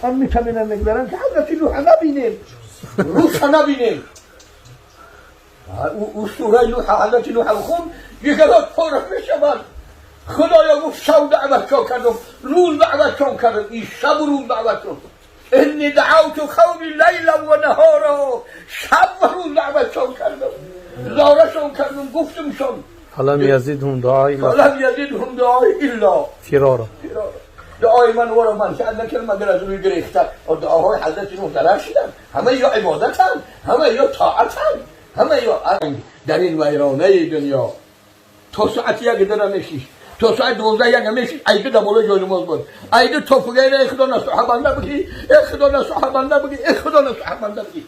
هم میتونن نگذارن که حضرت نوح نبینیم روش نبینیم او سوره نوح حضرت نوح بخون یکلات پاره میشود خدایا گفت شب دعوت کردم روز دعوت کردم این شب و روز دعوت کردم انی دعوت قومی لیلا و نهارا شب و روز دعوت کردم زارشون کردم گفتمشون فلم یزیدهم دعایی الا فرارا دعای من ورا من که اندر کلمه گر از روی گریخته و دعاهای حضرت نوح درر شدن همه یا عبادتن همه یا طاعتن همه یا در این ویرانه دنیا تا ساعت یک در نمیشیش تا ساعت 12 یک نمیشیش ایده در بالای جای نماز بود ایده توفگیر خدا نصحه بنده بگی خدا نصحه بنده بگی خدا نصحه بنده بگی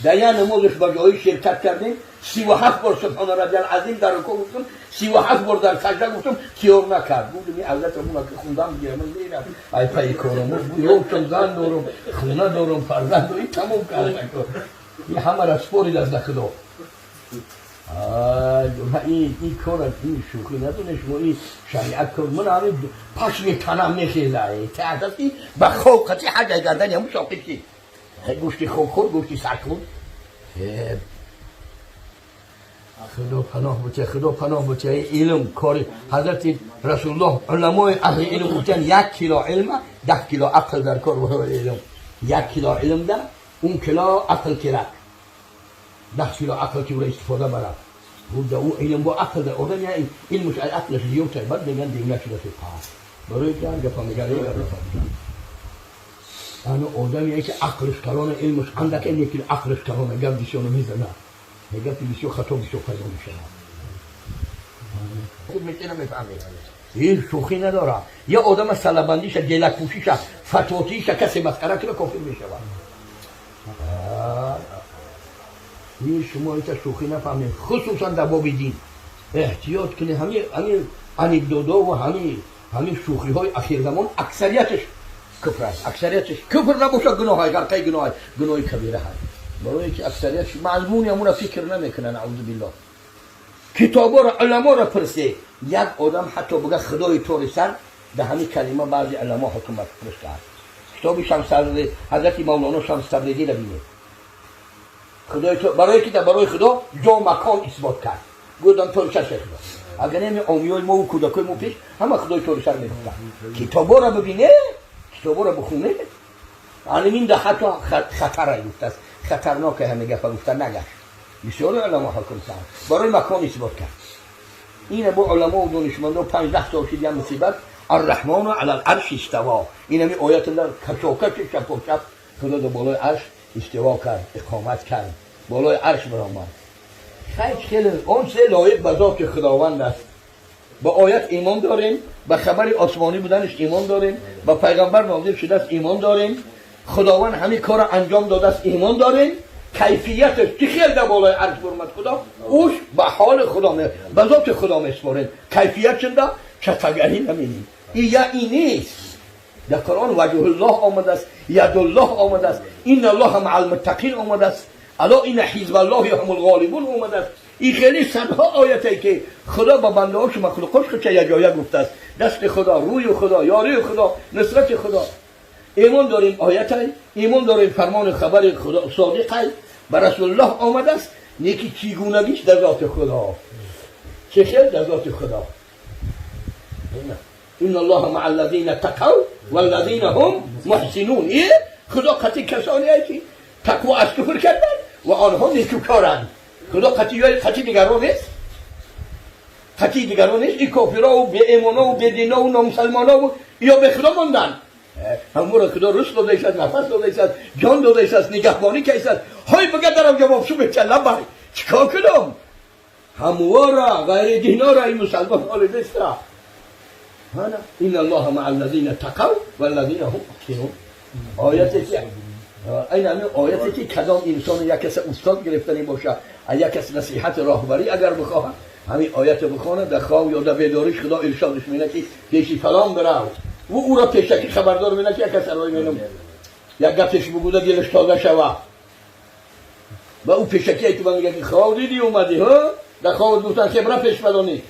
در یه نمازش با جایی شرکت کردیم 37 بار سبحان ربی العظیم در رکوع گفتم 37 بار در سجده گفتم کیور نکرد گفتم این حضرت رمونا که خوندم میگیرم من میرم ای پای کارم یوم زن دارم خونه دارم فرزند این تموم کرد این همه را سپورید از خدا این کار این شوخی ندونه شما این شریعت کار من همین پشم تنم میخیزه تعدادی به خوب خطی حجه گردن همون شاقیشی گوشتی خوب خود گوشتی سر خود خدا پناه بچه علم کاری حضرت رسول الله علمای اهل علم گفتن 1 کیلو علم 10 کیلو عقل در کار و علم 1 کیلو علم در اون کیلو عقل کرد 10 کیلو عقل که برای استفاده برد بود او علم با عقل در آدم یا علمش عقلش لیوتر بعد بگن دیگه شده فقط برای که هم گفت نگره یا انا آدم یکی عقلش کلان علمش اندک این یکی عقلش کلان گردشونو میزنه میگه پیشو خطا بیشو پیدا میشه خود میتونه میفهمه این شوخی نداره یا آدم سلبندیش گلک پوشیش فتواتیش کسی مسخره کنه کافر میشه این شما ایتا شوخی نفهمید خصوصا در باب دین احتیاط کنه همین انیکدودا و همین شوخی های اخیر زمان اکثریتش کفر است اکثریتش کفر نباشه گناه های غرقه گناه کبیره های برای که اکثریتش معلمونی همون فکر نمیکنن نعوذ بالله کتابا را علما را پرسه یک آدم حتی بگه خدای طور سر به همین کلمه بعضی علما حکومت پرسته است کتاب شمس حضرت مولانا شمس تبریزی را بینید خدای تو برای که برای خدا جا مکان اثبات کرد گفتم تو چه خدا اگر نمی آمیای ما و کودکای ما پیش همه خدای طور سر میگفتن کتابا را ببینه کتابا را بخونه علمین ده حتی خطر گفت است خطرناک همه گفت گفتن نگشت بسیار علما حکم کرد برای مکان اثبات کرد این با علما و دانشمندان 15 تا شدی هم مصیبت الرحمن علی العرش استوى این همین آیات در کچاکچ چپ و چپ خدا در بالای عرش استوا کرد اقامت کرد بالای عرش برآمد خیلی اون سه لایق به ذات خداوند است با آیت ایمان داریم به خبر آسمانی بودنش ایمان داریم با پیغمبر نازل شده است ایمان داریم خداوند همین کار انجام داده است ایمان داریم کیفیتش که خیلی در بالای عرش برآمد خدا اوش به حال خدا به ذات خدا میسپاریم کیفیت چنده چطگری نمی‌بینیم این نیست در قرآن وجه الله آمده است ید الله آمده است این الله مع المتقین آمده است الا این حزب الله هم الغالبون آمده است این خیلی صدها آیتی که خدا با بنده هاش مخلوقاش چه یک جایه گفته است دست خدا روی خدا یاری خدا نصرت خدا ایمان داریم آیتی ایمان داریم فرمان خبر خدا صادقی بر رسول الله آمده است نیکی چگونگیش در ذات خدا چه خیلی در ذات خدا این الله مع الذین تقوا والذین هم محسنون این خدا قطعی کسانی هست که تقوا از کفر کردن و آنها نیکوکارند خدا قطعی دیگران نیست قطعی دیگران نیست این کافرها و بی ایمانا و بی دینا و نامسلمانا و یا به خدا ماندن همون خدا رسل داده ایست نفس داده ایست جان داده ایست نگهبانی که ایست های بگه درم جواب شو بچه لبای چکار کنم هموارا غیر دینا را این مسلمان حال نیست را این الله مع الذین تقوا والذین هم محسنون آیتی که این همین آیتی که کدام انسان یک کس استاد گرفتنی باشه یک کس نصیحت راهبری اگر بخواه همین آیت بخونه در خواب یا در بیداریش خدا ارشادش می‌کنه که پیشی فلان برو و او را پیشکی خبردار می‌کنه که یک کس روی می‌نم یک گپش بگو دلش تازه شوه و او پیشکی تو میگه که خواب دیدی اومدی ها در خواب گفتن که برا پیش بدانی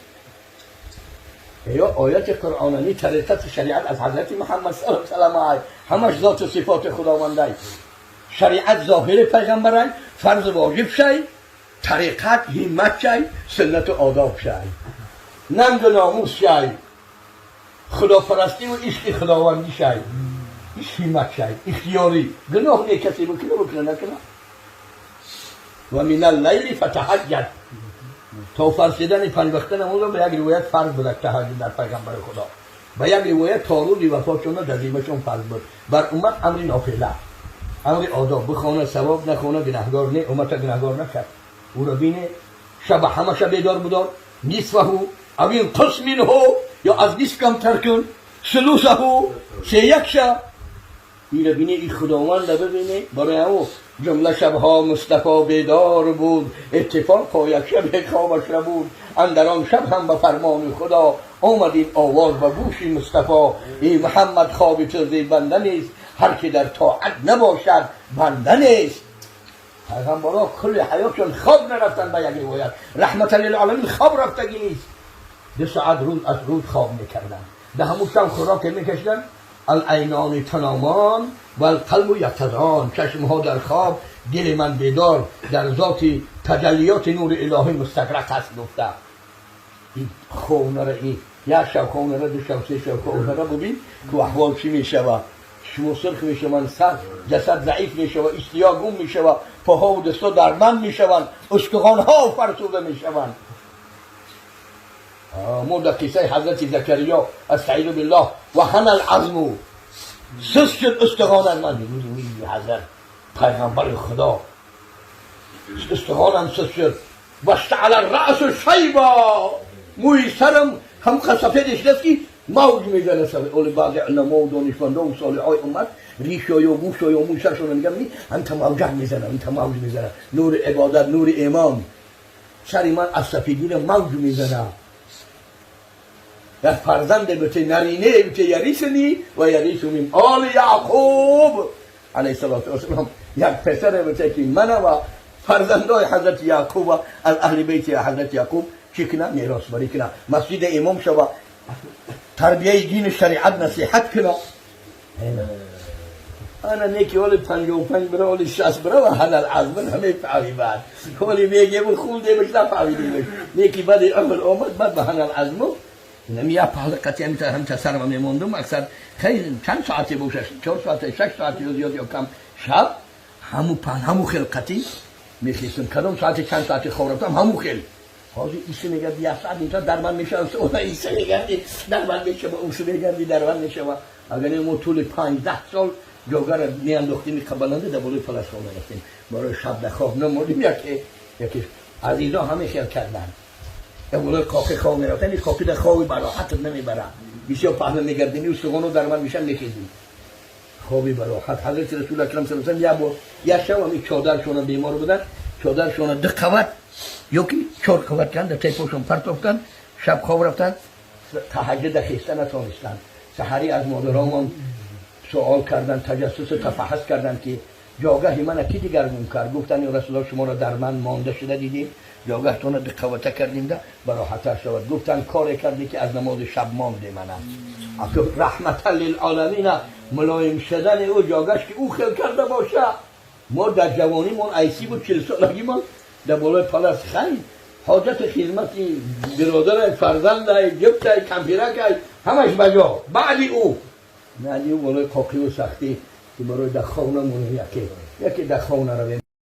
یا آیت قرآنی طریقت شریعت از حضرت محمد صلی الله علیه و سلم همش ذات و صفات خداونده شریعت ظاهر پیغمبر فرض واجب شای طریقت همت شای سنت و آداب شای ننگ و ناموس شای خداپرستی و عشق خداوندی شای ایش همت شای اختیاری گناه نه کسی بکنه نکنه و من اللیل فتهجد تا فرسیدن 5 وقت نماز را به یک روایت فرض بود تهجد در پیغمبر خدا به یک روایت تا روزی وفاتشون جزیمهشون فرض بود بر امت امر نافله امر آداب بخونه ثواب نخونه گناهگار نه امت گناهگار نکرد او را بینه شب همه شب بیدار بودار نصفه او انقص منه یا از نصف کمتر کن ثلثه 3/1 شب این را بینه این خداوند را ببینه برای او جمله شبها مصطفی بیدار بود اتفاق یک شب خوابش نبود اندر آن شب هم به فرمان خدا آمد این آواز به گوش مصطفی ای محمد خواب تو ز بنده نیست هر که در طاعت نباشد بنده نیست پیغمبرها کل حیاتشون خواب نرفتن به یک روایت رحمت للعالمین خواب رفتگی نیست 2 ساعت روز از روز خواب میکردن ده همون شب خوراک میکشیدن العینان تنامان و القلب یقظان چشمها در خواب دل من بیدار در ذات تجلیات نور الهی مستغرق است گفته این خونه را این یک شب خونه را 2 شب 3 شب خونه را ببین که احوال چی میشوه شما سرخ میشوند سر جسد ضعیف میشوه اشتیا گم میشوه پاها و دستا درمند میشوند استخوانها فرسوده میشوند ما در قصه حضرت زکریا استعیذ بالله و هن العظم سست شد استخوانم من حضرت پیغمبر خدا استخوانم سست شد و اشتعل الرأس شیبا موی سرم هم سفیدش دست که موج میزنه سر اول بعضی علما و دانشمندا و صالحای امت ریشای و گوشای و موی سرشون میگم انت موجه میزنه انت موج میزنه نور عبادت نور ایمان سر من از سفیدی موج میزنه یک فرزند بته نرینه بته یریسنی و یریس من آل یعقوب علیه السلام یک پسر بته که من و فرزندای حضرت یعقوب از اهل بیت حضرت یعقوب چی کنه میراث بری کنه مسجد امام شوه تربیه دین شریعت نصیحت کنه انا نیکی ولی 55 برا ولی 60 برا و حلال عظم همه فعالی بعد ولی میگه و خونده بش نفعویدی بش نیکی بعد عمل آمد بعد به حلال عظم نمیه حلقتی هم تا سرم میموندم اکثر خیلی چند ساعتی بوشه 4 ساعت 6 ساعتی رو زیاد یا کم شب همو خلقتی میخیستم کدام ساعتی چند ساعتی خورفتم همو خیل حاضر ایسی میگردی 1 ساعت اینجا در من میشه اون ایسی میگردی در من میشه اون سو میگردی در من میشه اگر ما طول 15 سال جاگر میانداختیم قبلنده در بالای فلسطین رفتیم برای شب در خواب نمودیم یکی عزیزا همه خیال کردن اولای کاخی خواب میرفتن این کاخی در خوابی براحت نمیبرن بسیار پهنه میگردیم استخوانو در من میشن میخیزیم خوابی براحت حضرت رسول اکرم صلی الله علیه و آله یک شب همی چادرشون بیمار بودن چادرشون 2 قوت یکی 4 قوت کردن در تیپوشون پرتافتن شب خواب رفتن تهجد خیسته نتانستن سحری از مادرامون سوال کردن تجسس تفحص کردن که جاگهی من کی دیگرگون کرد گفتن یا رسول الله شما را در من مانده شده دیدید جاگهتون را دقوته کردیم ده براحتر شود گفتن کاری کردی که از نماز شب مانده منم اگه رحمت للعالمین ملایم شدن او جاگهش که او خیل کرده باشه ما در جوانی من ایسی بود 40 سالگی من در بالای پلاس خیل حاجت خدمتی برادر فرزند جبت کمپیرک همش بجا بعدی او نه بالای قاقی و سختی که برای دخانه مونه یکی دخانه رو